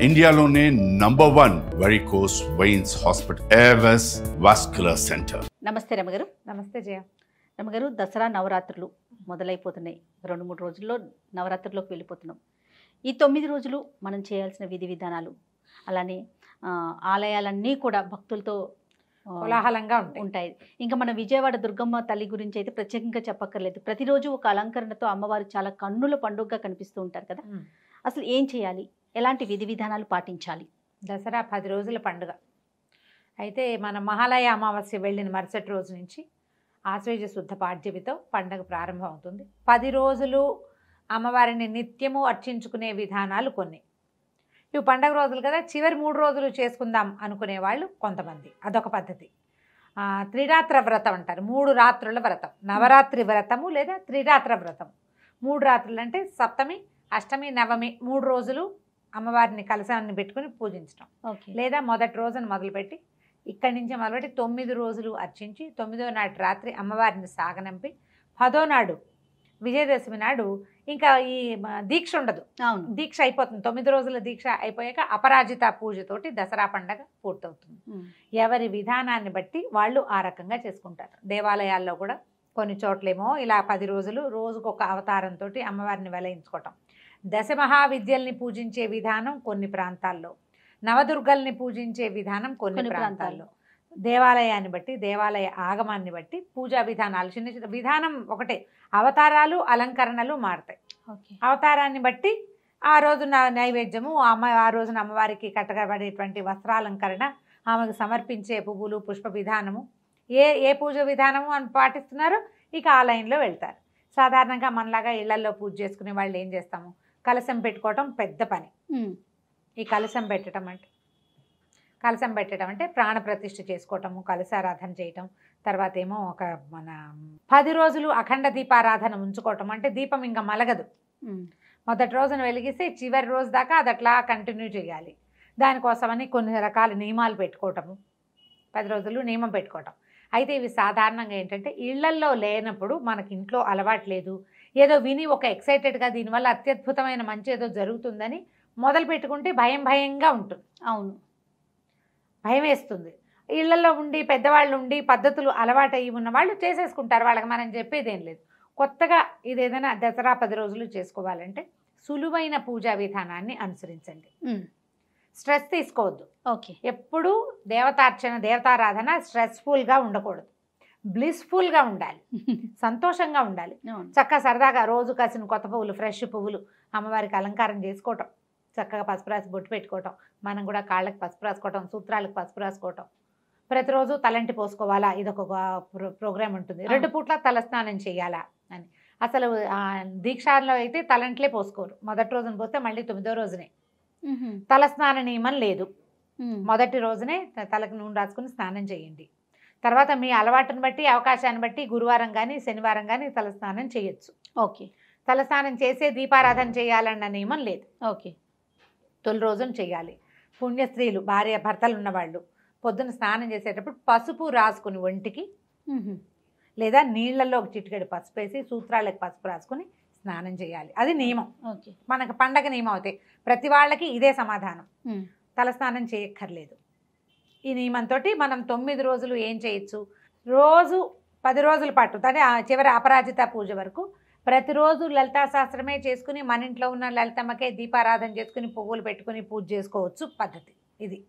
ఇండియాలోనే #1 varicose veins hospital Avis vascular centre. నమస్తే రమగారు. నమస్తే జయ. రమగారు, దసరా నవరాత్రులు మొదలైపోతున్నాయి. 2-3 రోజుల్లో నవరాత్రుల్లోకి వెళ్ళిపోతున్నాం. ఈ 9 రోజులు మనం చేయాల్సిన విధి విధానాలు, అలానే ఆలయాలన్నీ కూడా భక్తులతో కోలాహలంగా ఉంటాయి. ఇంకా మన విజయవాడ దుర్గమ్మ తల్లి గురించి అయితే ప్రత్యేకంగా చెప్పక్కర్లేదు. ప్రతిరోజు ఒక అలంకరణతో అమ్మవారు చాలా కన్నుల పండుగగా కనిపిస్తూ ఉంటారు కదా. అసలు ఏం చేయాలి, ఎలాంటి విధి విధానాలు పాటించాలి? దసరా 10 రోజుల పండుగ అయితే మన మహాలయ అమావాస్య వెళ్ళిన మరుసటి రోజు నుంచి ఆశ్వయుజ శుద్ధ పాడ్యమితో పండుగ ప్రారంభం అవుతుంది. 10 రోజులు అమ్మవారిని నిత్యము అర్చించుకునే విధానాలు కొన్ని. ఇవి పండుగ రోజులు కదా, చివరి 3 రోజులు చేసుకుందాం అనుకునే వాళ్ళు కొంతమంది, అదొక పద్ధతి. త్రిరాత్ర వ్రతం అంటారు, 3 రాత్రుల వ్రతం, నవరాత్రి వ్రతము లేదా త్రిరాత్ర వ్రతం. 3 రాత్రులు అంటే సప్తమి, అష్టమి, నవమి 3 రోజులు అమ్మవారిని కలశాన్ని పెట్టుకుని పూజించడం. లేదా మొదటి రోజున మొదలుపెట్టి ఇక్కడి నుంచి మొదలుపెట్టి 9 రోజులు అర్చించి 9వ నాటి రాత్రి అమ్మవారిని సాగనంపి 10వ నాడు విజయదశమి నాడు ఇంకా ఈ దీక్ష ఉండదు. దీక్ష అయిపోతుంది. 9 రోజుల దీక్ష అయిపోయాక అపరాజిత పూజతోటి దసరా పండగ పూర్తవుతుంది. ఎవరి విధానాన్ని బట్టి వాళ్ళు ఆ రకంగా చేసుకుంటారు. దేవాలయాల్లో కూడా కొన్ని చోట్లేమో ఇలా 10 రోజులు రోజుకొక అవతారంతో అమ్మవారిని వెలయించుకోవటం. దశమహావిద్యల్ని పూజించే విధానం కొన్ని ప్రాంతాల్లో, నవదుర్గల్ని పూజించే విధానం కొన్ని ప్రాంతాల్లో, దేవాలయాన్ని బట్టి దేవాలయ ఆగమాన్ని బట్టి పూజా విధానాలు చిన్న చిన్న విధానం ఒకటే. అవతారాలు అలంకరణలు మారుతాయి. అవతారాన్ని బట్టి ఆ రోజున నైవేద్యము, ఆ రోజున అమ్మవారికి కట్టబడేటువంటి వస్త్రాలంకరణ, ఆమెకు సమర్పించే పువ్వులు పుష్ప విధానము, ఏ పూజ విధానము అని పాటిస్తున్నారో ఇక ఆలయంలో వెళ్తారు. సాధారణంగా మనలాగా ఇళ్లలో పూజ చేసుకునే వాళ్ళు ఏం చేస్తాము, కలశం పెట్టుకోవటం పెద్ద పని. ఈ కలశం పెట్టడం అంటే ప్రాణప్రతిష్ఠ చేసుకోవటము, కలశారాధన చేయటం. తర్వాత ఏమో ఒక మన 10 రోజులు అఖండ దీపారాధన ఉంచుకోవటం. అంటే దీపం ఇంకా మలగదు. మొదటి రోజున వెలిగిస్తే చివరి రోజు దాకా అది అట్లా కంటిన్యూ చేయాలి. దానికోసమని కొన్ని రకాల నియమాలు పెట్టుకోవటము, 10 రోజులు నియమం పెట్టుకోవటం. అయితే ఇవి సాధారణంగా ఏంటంటే ఇళ్లల్లో లేనప్పుడు, మనకి ఇంట్లో అలవాటు లేదు, ఏదో విని ఒక ఎక్సైటెడ్గా దీనివల్ల అత్యద్భుతమైన మంచి ఏదో జరుగుతుందని మొదలు పెట్టుకుంటే భయంగా ఉంటుంది. అవును, భయం వేస్తుంది. ఇళ్లలో ఉండి పెద్దవాళ్ళు ఉండి పద్ధతులు అలవాటు అయ్యి ఉన్న వాళ్ళు చేసేసుకుంటారు. వాళ్ళకి మనం చెప్పేదేం లేదు. కొత్తగా ఇదేదైనా దసరా 10 రోజులు చేసుకోవాలంటే సులువైన పూజా విధానాన్ని అనుసరించండి. స్ట్రెస్ తీసుకోవద్దు. ఎప్పుడూ దేవతార్చన దేవతారాధన స్ట్రెస్ఫుల్గా ఉండకూడదు, బ్లిస్ఫుల్గా ఉండాలి, సంతోషంగా ఉండాలి. చక్కగా సరదాగా రోజు కాసిన కొత్త పువ్వులు, ఫ్రెష్ పువ్వులు అమ్మవారికి అలంకారం చేసుకోవటం, చక్కగా పసుపు రాసి బొట్టు పెట్టుకోవటం, మనం కూడా కాళ్ళకి పసుపు రాసుకోవటం, సూత్రాలకు పసుపు రాసుకోవటం. ప్రతిరోజు తలంటి పోసుకోవాలా, ఇదొక ప్రోగ్రామ్ ఉంటుంది. 2 పూట్ల తలస్నానం చేయాలా అని. అసలు దీక్షలో అయితే తలంట్లే పోసుకోరు. మొదటి రోజున పోస్తే మళ్ళీ 9వ రోజునే. తలస్నాన నియమం లేదు. మొదటి రోజునే తలకు నూనె రాసుకుని స్నానం చేయండి. తర్వాత మీ అలవాటుని బట్టి, అవకాశాన్ని బట్టి గురువారం కానీ శనివారం కానీ తలస్నానం చేయొచ్చు. తలస్నానం చేసే దీపారాధన చేయాలన్న నియమం లేదు. తొలి రోజున చేయాలి. పుణ్యస్త్రీలు, భార్య భర్తలు ఉన్నవాళ్ళు పొద్దున స్నానం చేసేటప్పుడు పసుపు రాసుకుని ఒంటికి, లేదా నీళ్లలో ఒక చిటికెడు పసుపు వేసి సూత్రాలకు పసుపు రాసుకుని స్నానం చేయాలి. అది నియమం. మనకు పండగ నియమం అవుతాయి. ప్రతి వాళ్ళకి ఇదే సమాధానం, తలస్నానం చేయక్కర్లేదు. ఈ నియమంతో మనం 9 రోజులు ఏం చేయొచ్చు, రోజు 10 రోజుల పాటు అంటే చివరి అపరాజిత పూజ వరకు ప్రతిరోజు లలితా శాస్త్రమే చేసుకుని మన ఇంట్లో ఉన్న లలితమ్మకే దీపారాధన చేసుకుని పువ్వులు పెట్టుకుని పూజ చేసుకోవచ్చు పద్ధతి ఇది.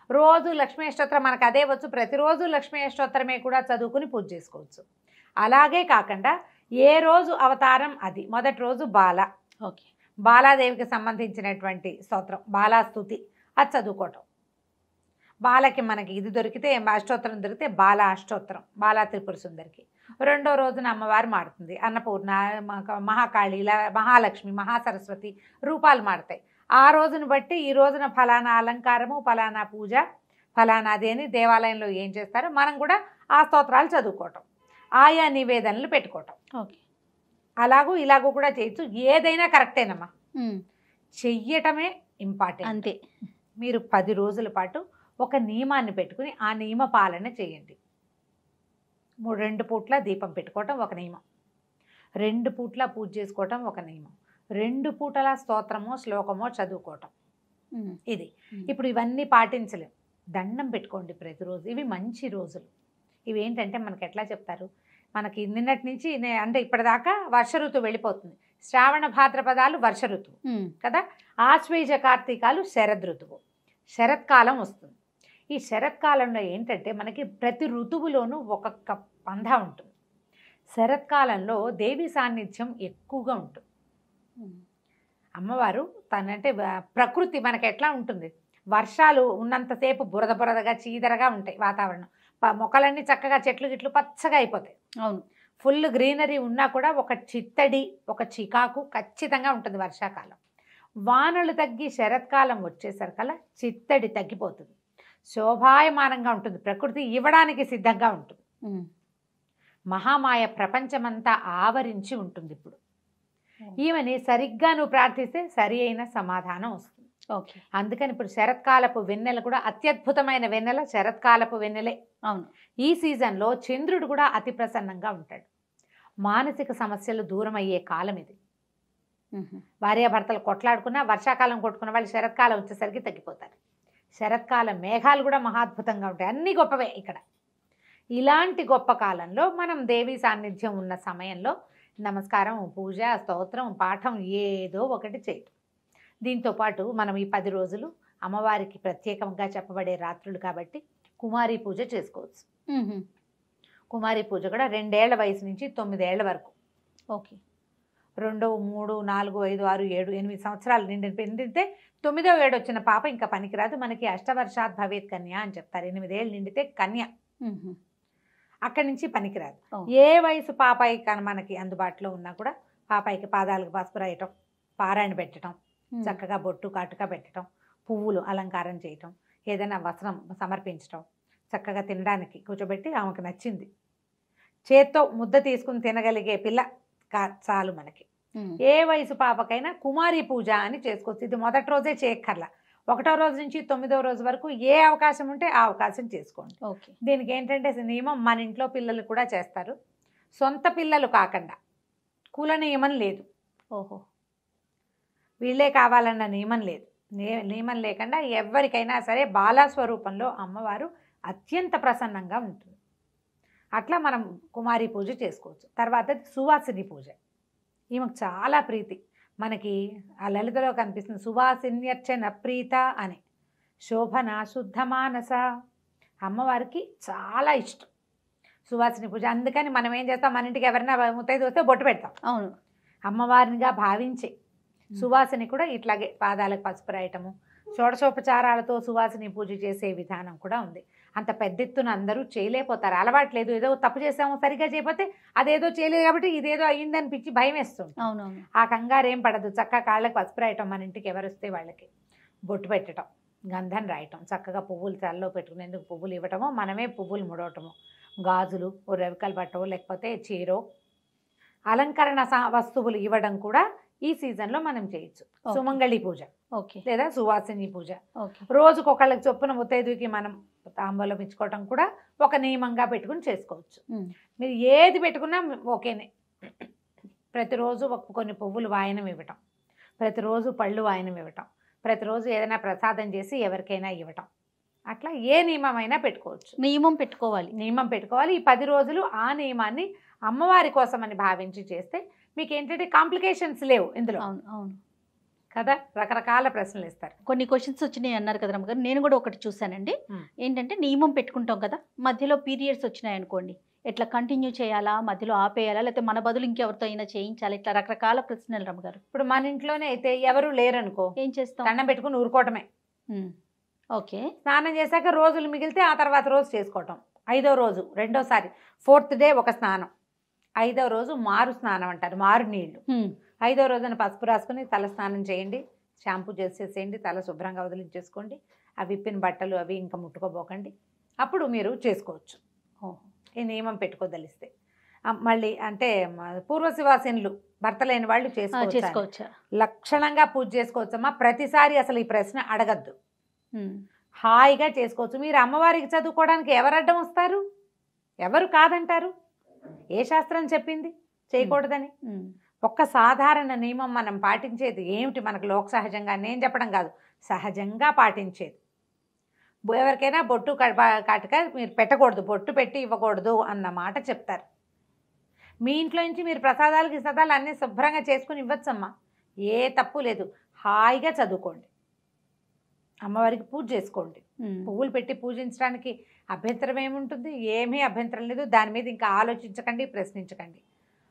రోజు లక్ష్మీ అష్టోత్తరం మనకు అదే వచ్చు, ప్రతిరోజు లక్ష్మీ అష్టోత్తరమే కూడా చదువుకుని పూజ చేసుకోవచ్చు. అలాగే కాకుండా ఏ రోజు అవతారం అది. మొదటి రోజు బాలాదేవికి సంబంధించినటువంటి స్తోత్రం బాలాస్తుతి, అది చదువుకోవటం. బాలకి మనకి ఇది దొరికితే అష్టోత్తరం దొరికితే బాల అష్టోత్తరం, బాలా త్రిపుర సుందరికి. 2వ రోజున అమ్మవారు మారుతుంది, అన్నపూర్ణ, మహాకాళి, మహాలక్ష్మి, మహాసరస్వతి రూపాలు మారుతాయి. ఆ రోజును బట్టి ఈ రోజున ఫలానా అలంకారము, ఫలానా పూజ, ఫలానాది అని దేవాలయంలో ఏం చేస్తారో మనం కూడా ఆ స్తోత్రాలు చదువుకోవటం, ఆయా నివేదనలు పెట్టుకోవటం. అలాగూ ఇలాగూ కూడా చేయొచ్చు. ఏదైనా కరెక్టేనమ్మా, చెయ్యటమే ఇంపార్టెంట్. అంతే. మీరు 10 రోజుల పాటు ఒక నియమాన్ని పెట్టుకుని ఆ నియమ పాలన చేయండి. 2 పూట్ల దీపం పెట్టుకోవటం ఒక నియమం, 2 పూట్ల పూజ చేసుకోవటం ఒక నియమం, 2 పూటల స్తోత్రమో శ్లోకమో చదువుకోవటం. ఇది ఇప్పుడు ఇవన్నీ పాటించలేం. దండం పెట్టుకోండి ప్రతిరోజు. ఇవి మంచి రోజులు. ఇవి ఏంటంటే మనకి ఎట్లా చెప్తారు, మనకి నిన్నటి నుంచి అంటే ఇప్పటిదాకా వర్ష ఋతువు వెళ్ళిపోతుంది. శ్రావణ భాద్రపదాలు వర్ష ఋతువు కదా, ఆశ్వేజ కార్తీకాలు శరద్ ఋతువు, శరత్కాలం వస్తుంది. ఈ శరత్కాలంలో ఏంటంటే మనకి ప్రతి ఋతువులోనూ ఒక్కొక్క పంధ ఉంటుంది. శరత్కాలంలో దేవి సాన్నిధ్యం ఎక్కువగా ఉంటుంది. అమ్మవారు తనంటే ప్రకృతి మనకి ఎట్లా ఉంటుంది, వర్షాలు ఉన్నంతసేపు బురద బురదగా చీదరగా ఉంటాయి వాతావరణం, మొక్కలన్నీ చక్కగా చెట్లు గిట్లు పచ్చగా అయిపోతాయి. అవును, ఫుల్ గ్రీనరీ ఉన్నా కూడా ఒక చిత్తడి ఒక చికాకు ఖచ్చితంగా ఉంటుంది వర్షాకాలం. వానలు తగ్గి శరత్కాలం వచ్చేసరికల్లా చిత్తడి తగ్గిపోతుంది, శోభాయమానంగా ఉంటుంది, ప్రకృతి ఇవ్వడానికి సిద్ధంగా ఉంటుంది. మహామాయ ప్రపంచమంతా ఆవరించి ఉంటుంది. ఇప్పుడు ఈమెని సరిగ్గా నువ్వు ప్రార్థిస్తే సరి అయిన సమాధానం వస్తుంది. ఓకే, అందుకని ఇప్పుడు శరత్కాలపు వెన్నెల కూడా అత్యద్భుతమైన వెన్నెల శరత్కాలపు వెన్నెలే. అవును, ఈ సీజన్లో చంద్రుడు కూడా అతి ప్రసన్నంగా ఉంటాడు. మానసిక సమస్యలు దూరం అయ్యే కాలం ఇది. భార్యాభర్తలు కొట్లాడుకున్నా వర్షాకాలం కొట్టుకున్న వాళ్ళు శరత్కాలం వచ్చేసరికి తగ్గిపోతారు. శరత్కాల మేఘాలు కూడా మహాద్భుతంగా ఉంటాయి. అన్నీ గొప్పవే ఇక్కడ. ఇలాంటి గొప్ప కాలంలో మనం దేవి సాన్నిధ్యం ఉన్న సమయంలో నమస్కారం, పూజ, స్తోత్రం, పాఠం ఏదో ఒకటి చేయటం. దీంతోపాటు మనం ఈ 10 రోజులు అమ్మవారికి ప్రత్యేకంగా చెప్పబడే రాత్రులు కాబట్టి కుమారి పూజ చేసుకోవచ్చు. కుమారి పూజ కూడా 2 ఏళ్ల వయసు నుంచి 9 ఏళ్ల వరకు. ఓకే, 2, 3, 4, 5, 6, 7, 8 సంవత్సరాలు నిండితే 9వ ఏడు వచ్చిన పాప ఇంకా పనికిరాదు. మనకి అష్టవర్షాత్ భవేత్ కన్య అని చెప్తారు. 8 ఏళ్ళు నిండితే కన్య, అక్కడి నుంచి పనికిరాదు. ఏ వయసు పాపాయి కానీ మనకి అందుబాటులో ఉన్నా కూడా పాపాయికి పాదాలకు పసుపు రాయటం, పారాయణ పెట్టడం, చక్కగా బొట్టు కాటుక పెట్టడం, పువ్వులు అలంకారం చేయటం, ఏదైనా వస్త్రం సమర్పించటం, చక్కగా తినడానికి కూర్చోబెట్టి ఆమెకు నచ్చింది చేత్తో ముద్ద తీసుకుని తినగలిగే పిల్ల చాలు మనకి. ఏ వయసు పాపకైనా కుమారి పూజ అని చేసుకోవచ్చు. ఇది మొదటి రోజే చేయక్కర్లా, 1వ రోజు నుంచి 9వ రోజు వరకు ఏ అవకాశం ఉంటే ఆ అవకాశం చేసుకోండి. ఓకే, దీనికి ఏంటంటే నియమం మన ఇంట్లో పిల్లలు కూడా చేస్తారు, సొంత పిల్లలు కాకుండా. కుల నియమం లేదు, ఓహో, వీళ్ళే కావాలన్న నియమం లేదు. నియమం లేకుండా ఎవరికైనా సరే బాలస్వరూపంలో అమ్మవారు అత్యంత ప్రసన్నంగా ఉంటుంది. అట్లా మనం కుమారి పూజ చేసుకోవచ్చు. తర్వాత సువాసిని పూజ, ఈమెకు చాలా ప్రీతి. మనకి ఆ లలితలో కనిపిస్తుంది సువాసిన్యర్చన ప్రీత అని. శోభన శుద్ధ మానస, అమ్మవారికి చాలా ఇష్టం సువాసిని పూజ. అందుకని మనం ఏం చేస్తాం, మన ఇంటికి ఎవరైనా ముత్తైదు వస్తే బొట్టు పెడతాం. అవును, అమ్మవారినిగా భావించే సువాసిని కూడా ఇట్లాగే పాదాలకు పసుపు రాయటము, షోడశోపచారాలతో సువాసిని పూజ చేసే విధానం కూడా ఉంది. అంత పెద్ద ఎత్తున అందరూ చేయలేకపోతారు, అలవాట్లేదు. ఏదో తప్పు చేసాము సరిగ్గా చేయకపోతే అదేదో చేయలేదు కాబట్టి ఇదేదో అయ్యిందనిపించి భయం వేస్తుంది. అవునవును, ఆ కంగారు ఏం పడదు. చక్కగా కాళ్ళకి పసుపు రాయటం, మన ఇంటికి ఎవరు వస్తే వాళ్ళకి బొట్టు పెట్టడం, గంధం రాయటం, చక్కగా పువ్వులు తలలో పెట్టుకునేందుకు పువ్వులు ఇవ్వటమో, మనమే పువ్వులు ముడవటము, గాజులు, ఓ రవికలు పట్టవో లేకపోతే చీరో, అలంకరణ వస్తువులు ఇవ్వడం కూడా ఈ సీజన్లో మనం చేయొచ్చు. సుమంగళి పూజ, ఓకే, లేదా సువాసిని పూజ. ఓకే, రోజుకొకళ్ళకి చొప్పున ముత్తైదుకి మనం తాంబూలం ఇచ్చుకోవటం కూడా ఒక నియమంగా పెట్టుకుని చేసుకోవచ్చు. మీరు ఏది పెట్టుకున్నా ఓకేనే. ప్రతిరోజు కొన్ని పువ్వులు వాయనం ఇవ్వటం, ప్రతిరోజు పళ్ళు వాయనం ఇవ్వటం, ప్రతిరోజు ఏదైనా ప్రసాదం చేసి ఎవరికైనా ఇవ్వటం, అట్లా ఏ నియమమైనా పెట్టుకోవచ్చు. నియమం పెట్టుకోవాలి, నియమం పెట్టుకోవాలి. ఈ 10 రోజులు ఆ నియమాన్ని అమ్మవారి కోసం అని భావించి చేస్తే మీకు ఏంటంటే కాంప్లికేషన్స్ లేవు ఇందులో. అవును అవును కదా, రకరకాల ప్రశ్నలు ఇస్తారు. కొన్ని క్వశ్చన్స్ వచ్చినాయి అన్నారు కదా రమ్మగారు, నేను కూడా ఒకటి చూసానండి. ఏంటంటే నియమం పెట్టుకుంటాం కదా, మధ్యలో పీరియడ్స్ వచ్చినాయి అనుకోండి, ఎట్లా కంటిన్యూ చేయాలా, మధ్యలో ఆపేయాలా, లేకపోతే మన బదులు ఇంకెవరితో అయినా చేయించాలా, ఇట్లా రకరకాల ప్రశ్నలు రమ్మగారు. ఇప్పుడు మన ఇంట్లోనే అయితే ఎవరు లేరనుకో, ఏం చేస్తాం, దండం పెట్టుకుని ఊరుకోవటమే. ఓకే, స్నానం చేశాక రోజులు మిగిలితే ఆ తర్వాత రోజు చేసుకోవటం. 5వ రోజు రెండోసారి, 4th డే ఒక స్నానం, 5వ రోజు మారు స్నానం అంటారు, మారు నీళ్లు. 5వ రోజున పసుపు రాసుకుని తల స్నానం చేయండి, షాంపూ చేసేసేయండి, తల శుభ్రంగా వదిలించేసుకోండి, ఆ విప్పిన బట్టలు అవి ఇంకా ముట్టుకోబోకండి, అప్పుడు మీరు చేసుకోవచ్చు. ఈ నియమం పెట్టుకోదలిస్తే. మళ్ళీ అంటే పూర్వశివాసినులు భర్త లేని వాళ్ళు చేసుకోవచ్చు, లక్షణంగా పూజ చేసుకోవచ్చమ్మా. ప్రతిసారి అసలు ఈ ప్రశ్న అడగద్దు, హాయిగా చేసుకోవచ్చు. మీరు అమ్మవారికి చదువుకోవడానికి ఎవరు అడ్డం వస్తారు, ఎవరు కాదంటారు, ఏ శాస్త్రం చెప్పింది చేయకూడదని? ఒక్క సాధారణ నియమం మనం పాటించేది ఏమిటి, మనకు లోక సహజంగా నేను చెప్పడం కాదు, సహజంగా పాటించేది. ఎవరికైనా బొట్టు కాటుక మీరు పెట్టకూడదు, బొట్టు పెట్టి ఇవ్వకూడదు అన్న మాట చెప్తారు. మీ ఇంట్లో నుంచి మీరు ప్రసాదాలు అన్నీ శుభ్రంగా చేసుకుని ఇవ్వచ్చమ్మా, ఏ తప్పు లేదు. హాయిగా చదువుకోండి, అమ్మవారికి పూజ చేసుకోండి. పువ్వులు పెట్టి పూజించడానికి అభ్యంతరం ఏముంటుంది? ఏమీ అభ్యంతరం లేదు. దాని మీద ఇంకా ఆలోచించకండి, ప్రశ్నించకండి.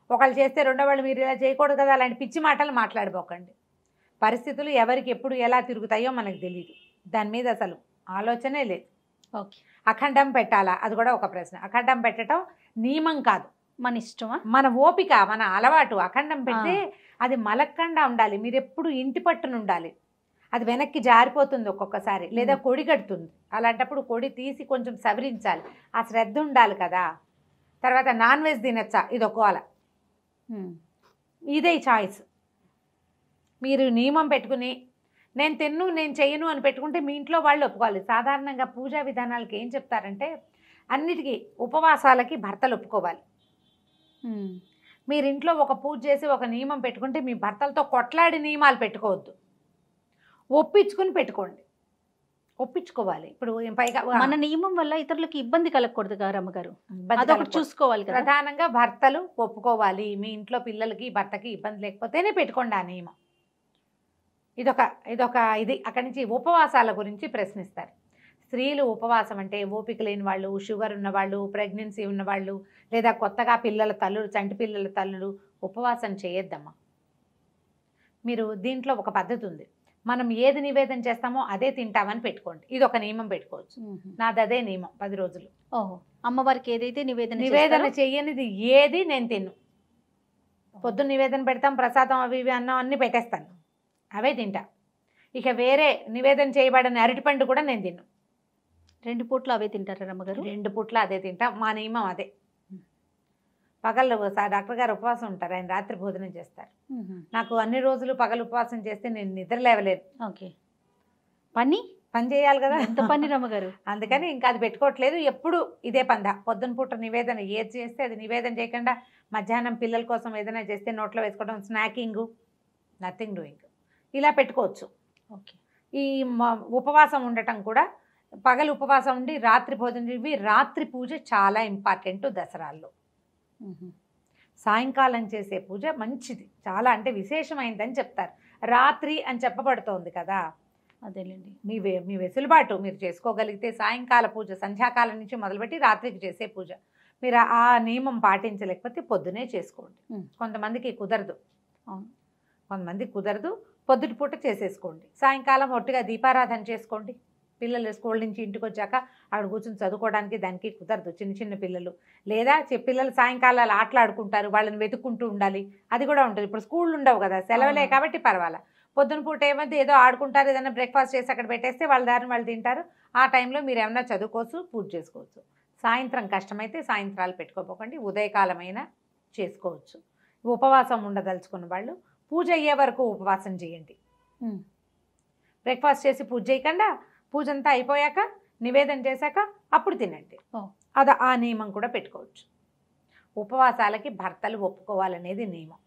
ఒకళ్ళు చేస్తే రెండో వాళ్ళు మీరు ఇలా చేయకూడదు కదా, అలాంటి పిచ్చి మాటలు మాట్లాడిపోకండి. పరిస్థితులు ఎవరికి ఎప్పుడు ఎలా తిరుగుతాయో మనకు తెలియదు. దాని మీద అసలు ఆలోచనే లేదు. ఓకే. అఖండం పెట్టాలా, అది కూడా ఒక ప్రశ్న. అఖండం పెట్టడం నియమం కాదు, మన ఇష్టమా, మన ఓపిక, మన అలవాటు. అఖండం పెడితే అది మలక్కండా ఉండాలి, మీరు ఎప్పుడు ఇంటి పట్టున ఉండాలి. అది వెనక్కి జారిపోతుంది ఒక్కొక్కసారి, లేదా కొడి కడుతుంది. అలాంటప్పుడు కొడి తీసి కొంచెం సవరించాలి, ఆ శ్రద్ధ ఉండాలి కదా. తర్వాత నాన్ వెజ్ తినచ్చా, ఇది ఒక్కోల, ఇదే చాయిస్. మీరు నియమం పెట్టుకుని నేను తిన్ను నేను చెయ్యను అని పెట్టుకుంటే మీ ఇంట్లో వాళ్ళు ఒప్పుకోవాలి. సాధారణంగా పూజా విధానాలకి ఏం చెప్తారంటే అన్నిటికీ ఉపవాసాలకి భర్తలు ఒప్పుకోవాలి. మీరు ఇంట్లో ఒక పూజ చేసి ఒక నియమం పెట్టుకుంటే మీ భర్తలతో కొట్లాడి నియమాలు పెట్టుకోవద్దు, ఒప్పించుకుని పెట్టుకోండి. ఒప్పించుకోవాలి. ఇప్పుడు పైగా మన నియమం వల్ల ఇతరులకు ఇబ్బంది కలగకూడదు కదా అమ్మగారు, అదొకటి చూసుకోవాలి కదా. ప్రధానంగా భర్తలు ఒప్పుకోవాలి. మీ ఇంట్లో పిల్లలకి భర్తకి ఇబ్బంది లేకపోతేనే పెట్టుకోండి ఆ నియమం. ఇది అక్కడి నుంచి ఉపవాసాల గురించి ప్రశ్నిస్తారు. స్త్రీలు ఉపవాసం అంటే ఓపిక లేని వాళ్ళు, షుగర్ ఉన్నవాళ్ళు, ప్రెగ్నెన్సీ ఉన్నవాళ్ళు, లేదా కొత్తగా పిల్లల తల్లులు, చంటి పిల్లల తల్లులు ఉపవాసం చేయొద్దమ్మా. మీరు దీంట్లో ఒక పద్ధతి ఉంది, మనం ఏది నివేదన చేస్తామో అదే తింటామని పెట్టుకోండి. ఇది ఒక నియమం పెట్టుకోవచ్చు. నాది అదే నియమం, 10 రోజులు. ఓహో, అమ్మవారికి ఏదైతే నివేదన చేయనిది ఏది నేను తిన్ను. పొద్దున్న నివేదన పెడతాం, ప్రసాదం అవి ఇవి అన్నం అన్నీ పెట్టేస్తాను, అవే తింటా. ఇక వేరే నివేదన చేయబడిన అరటిపండు కూడా నేను తిన్ను. 2 పూట్లు అవే తింటారా అమ్మగారు? 2 పూట్లు అదే తింటా, మా నియమం అదే. పగళ్ళు డాక్టర్ గారు ఉపవాసం ఉంటారు, ఆయన రాత్రి భోజనం చేస్తారు. నాకు అన్ని రోజులు పగలు ఉపవాసం చేస్తే నేను నిద్ర లేవలేదు. ఓకే, పని చేయాలి కదా, ఎంత పని రమ్మగారు. అందుకని ఇంకా అది పెట్టుకోవట్లేదు. ఎప్పుడు ఇదే పంద. పొద్దున పూట నివేదన ఏది చేస్తే అది నివేదన చేయకుండా మధ్యాహ్నం పిల్లల కోసం ఏదైనా చేస్తే నోట్లో వేసుకోవడం, స్నాకింగ్, నథింగ్ డూయింగ్, ఇలా పెట్టుకోవచ్చు. ఓకే. ఈ ఉపవాసం ఉండటం కూడా పగలు ఉపవాసం ఉండి రాత్రి భోజనం ఇవి, రాత్రి పూజ చాలా ఇంపార్టెంట్ దసరాల్లో. సాయంకాలం చేసే పూజ మంచిది, చాలా అంటే విశేషమైందని చెప్తారు. రాత్రి అని చెప్పబడుతోంది కదా, అదేలేండి. మీ వెసులుబాటు, మీరు చేసుకోగలిగితే సాయంకాల పూజ సంధ్యాకాలం నుంచి మొదలుపెట్టి రాత్రికి చేసే పూజ, మీరు ఆ నియమం పాటించలేకపోతే పొద్దునే చేసుకోండి. కొంతమందికి కుదరదు, కొంతమందికి కుదరదు, పొద్దుటి పూట చేసేసుకోండి. సాయంకాలం ఒట్టిగా దీపారాధన చేసుకోండి. పిల్లలు స్కూల్ నుంచి ఇంటికి వచ్చాక అక్కడ కూర్చొని చదువుకోవడానికి దానికి కుదరదు, చిన్న చిన్న పిల్లలు. లేదా పిల్లలు సాయంకాలాలు ఆటలాడుకుంటారు, వాళ్ళని వెతుక్కుంటూ ఉండాలి, అది కూడా ఉంటుంది. ఇప్పుడు స్కూళ్ళు ఉండవు కదా, సెలవులే కాబట్టి పర్వాలా. పొద్దున పూట ఏమైతే ఏదో ఆడుకుంటారు, ఏదైనా బ్రేక్ఫాస్ట్ చేసి అక్కడ పెట్టేస్తే వాళ్ళ దారిని వాళ్ళు తింటారు. ఆ టైంలో మీరు ఏమన్నా చదువుకోవచ్చు, పూజ చేసుకోవచ్చు. సాయంత్రం కష్టమైతే సాయంత్రాలు పెట్టుకోపోకండి, ఉదయకాలమైనా చేసుకోవచ్చు. ఉపవాసం ఉండదలుచుకున్న వాళ్ళు పూజ అయ్యే వరకు ఉపవాసం చేయండి. బ్రేక్ఫాస్ట్ చేసి పూజ చేయకుండా పూజ అంతా అయిపోయాక నివేదన చేశాక అప్పుడు తినండి. అది ఆ నియమం కూడా పెట్టుకోవచ్చు. ఉపవాసాలకి భర్తలు ఒప్పుకోవాలనేది నియమం.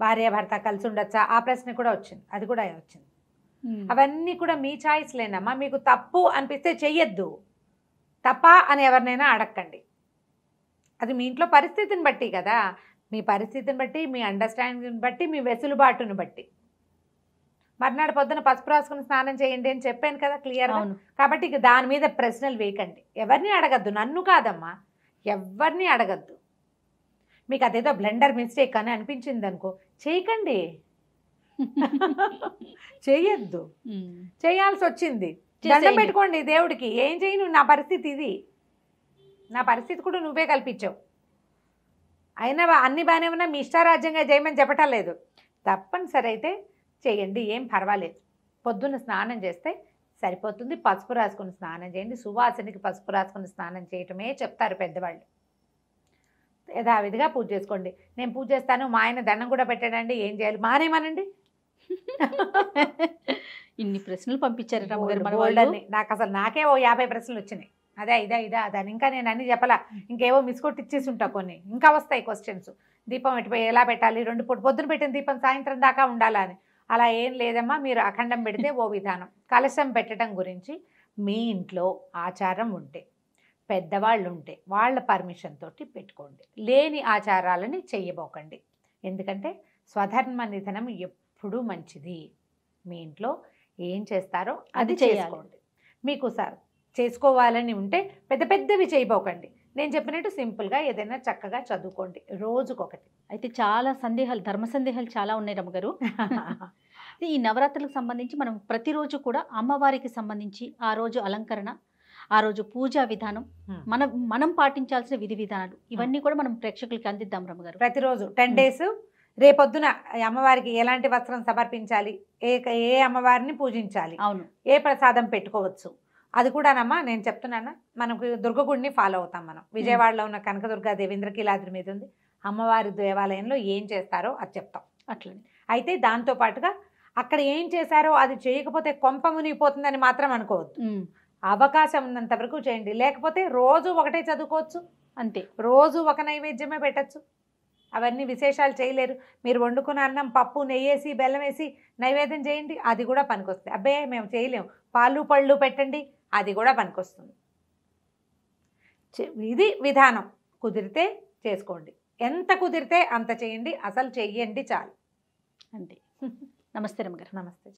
భార్య భర్త కలిసి ఉండొచ్చా, ఆ ప్రశ్న కూడా వచ్చింది, అది కూడా వచ్చింది. అవన్నీ కూడా మీ చాయిస్ లేనమ్మా. మీకు తప్పు అనిపిస్తే చెయ్యొద్దు, తప్ప అని ఎవరినైనా అడగండి. అది మీ ఇంట్లో పరిస్థితిని బట్టి కదా, మీ పరిస్థితిని బట్టి, మీ అండర్స్టాండింగ్ని బట్టి, మీ వెసులుబాటును బట్టి. మర్నాడు పొద్దున పసుపు రాసుకుని స్నానం చేయండి అని చెప్పాను కదా క్లియర్గా. కాబట్టి ఇక దాని మీద ప్రశ్నలు వేయకండి, ఎవరిని అడగద్దు. నన్ను కాదమ్మా, ఎవరిని అడగద్దు. మీకు అదేదో బ్లెండర్ మిస్టేక్ అని అనిపించింది అనుకో, చేయకండి, చేయొద్దు. చేయాల్సి వచ్చింది, దండం పెట్టుకోండి దేవుడికి, ఏం చేయను, నా పరిస్థితి ఇది, నా పరిస్థితి కూడా నువ్వే కల్పించావు. అయినా అన్ని బాగానే ఉన్నా మీ ఇష్టారాజ్యంగా చేయమని చెప్పటం లేదు. తప్పనిసరి అయితే చేయండి, ఏం పర్వాలేదు. పొద్దున్న స్నానం చేస్తే సరిపోతుంది, పసుపు రాసుకుని స్నానం చేయండి. సువాసనకి పసుపు రాసుకుని స్నానం చేయటమే చెప్తారు పెద్దవాళ్ళు. యథావిధిగా పూజ చేసుకోండి. నేను పూజ చేస్తాను, మా ఆయన దండం కూడా పెట్టాడండి, ఏం చేయాలి, మానేమనండి. ఇన్ని ప్రశ్నలు పంపించారు నాకు అసలు నాకే ఓ 50 ప్రశ్నలు వచ్చినాయి. అదే ఇదా దాని ఇంకా నేను అన్ని చెప్పలా, ఇంకేవో మిస్కొట్టి ఇచ్చేసి ఉంటా కొన్ని, ఇంకా వస్తాయి క్వశ్చన్స్. దీపం ఎటుపోయి ఎలా పెట్టాలి, 2 పూట పొద్దున పెట్టిన దీపం సాయంత్రం దాకా ఉండాలా అని. అలా ఏం లేదమ్మా, మీరు అఖండం పెడితే ఓ విధానం. కలశం పెట్టడం గురించి మీ ఇంట్లో ఆచారం ఉంటే, పెద్దవాళ్ళు ఉంటే వాళ్ళ పర్మిషన్ తోటి పెట్టుకోండి. లేని ఆచారాలని చెయ్యబోకండి. ఎందుకంటే స్వధర్మ నిధనం ఎప్పుడూ మంచిది. మీ ఇంట్లో ఏం చేస్తారో అది చేసుకోండి. మీకు చేసుకోవాలని ఉంటే పెద్ద పెద్దవి చేయబోకండి. నేను చెప్పినట్టు సింపుల్గా ఏదైనా చక్కగా చదువుకోండి రోజుకొకటి. అయితే చాలా సందేహాలు, ధర్మ సందేహాలు చాలా ఉన్నాయి రమ్మగారు. ఈ నవరాత్రులకు సంబంధించి మనం ప్రతిరోజు కూడా అమ్మవారికి సంబంధించి ఆ రోజు అలంకరణ, ఆ రోజు పూజా విధానం, మనం పాటించాల్సిన విధి విధానాలు ఇవన్నీ కూడా మనం ప్రేక్షకులకి అందిద్దాం రమ్మగారు. ప్రతిరోజు 10 days రేపొద్దున అమ్మవారికి ఎలాంటి వస్త్రం సమర్పించాలి, ఏ అమ్మవారిని పూజించాలి, అవును, ఏ ప్రసాదం పెట్టుకోవచ్చు, అది కూడానమ్మా నేను చెప్తున్నానా. మనకు దుర్గగుడిని ఫాలో అవుతాం. మనం విజయవాడలో ఉన్న కనకదుర్గాదేవి ఇంద్రకీలాద్రి మీద ఉంది. అమ్మవారి దేవాలయంలో ఏం చేస్తారో అది చెప్తాం. అట్లనే అయితే దాంతోపాటుగా అక్కడ ఏం చేశారో అది చేయకపోతే కొంప మునిగిపోతుందని మాత్రం అనుకోవద్దు. అవకాశం ఉన్నంత వరకు చేయండి. లేకపోతే రోజు ఒకటే చదువుకోవచ్చు, అంతే. రోజు ఒక నైవేద్యమే పెట్టచ్చు. అవన్నీ విశేషాలు చేయలేరు. మీరు వండుకున్న అన్నం, పప్పు, నెయ్యేసి బెల్లం వేసి నైవేద్యం చేయండి, అది కూడా పనికొస్తుంది. అబ్బే మేము చేయలేము, పాలు పళ్ళు పెట్టండి, అది కూడా పనికొస్తుంది. ఇది విధానం. కుదిరితే చేసుకోండి, ఎంత కుదిరితే అంత చేయండి, అసలు చెయ్యండి చాలు, అంతే. నమస్తే రమ్మగారు. నమస్తే.